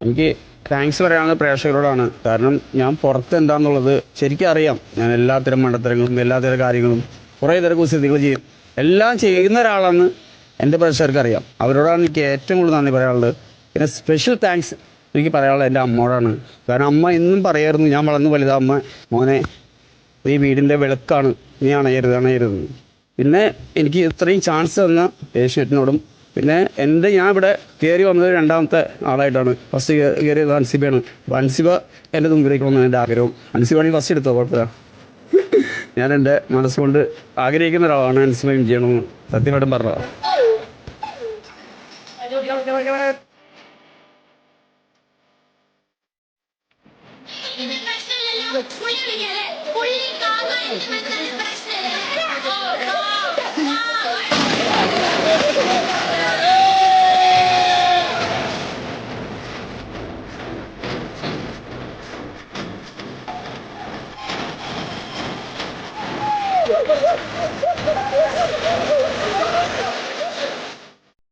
എനിക്ക് താങ്ക്സ് പറയാനുള്ള പ്രേക്ഷകരോടാണ്. കാരണം ഞാൻ പുറത്ത് എന്താണെന്നുള്ളത് ശരിക്കും അറിയാം. ഞാൻ എല്ലാത്തരം മണ്ടത്തരങ്ങളും എല്ലാത്തരം കാര്യങ്ങളും കുറേ തരം കുസൃതികൾ ചെയ്യും. എല്ലാം ചെയ്യുന്ന ഒരാളാണെന്ന് എൻ്റെ പ്രേക്ഷകർക്ക് അറിയാം. അവരോടാണ് എനിക്ക് ഏറ്റവും കൂടുതൽ നന്ദി പറയാനുള്ളത്. പിന്നെ സ്പെഷ്യൽ താങ്ക്സ് എനിക്ക് പറയാനുള്ളത് എൻ്റെ അമ്മയോടാണ്. കാരണം അമ്മ എന്നും പറയായിരുന്നു, ഞാൻ വളർന്നു വലുതാ അമ്മ, മോനെ ഈ വീടിൻ്റെ വിളക്കാണ്, നീ അണയരുത്. പിന്നെ എനിക്ക് ഇത്രയും ചാൻസ് തന്ന ഏഷ്യനെറ്റിനോടും, പിന്നെ ഞാൻ ഇവിടെ കയറി വന്നത് രണ്ടാമത്തെ ആളായിട്ടാണ്. ഫസ്റ്റ് കയറിയത് അൻസിബയാണ്. അപ്പോൾ അൻസിബ എൻ്റെ തുമ്പിലേക്കണമെന്നാണ് എൻ്റെ ആഗ്രഹം. അൻസിബാണെങ്കിൽ ഫസ്റ്റ് എടുത്തോ, കുഴപ്പമില്ല. ഞാൻ എൻ്റെ മനസ്സുകൊണ്ട് ആഗ്രഹിക്കുന്ന ഒരാളാണ് അൻസിബ വിൻ ചെയ്യണമെന്ന് സത്യമായിട്ടും പറഞ്ഞതാണ്.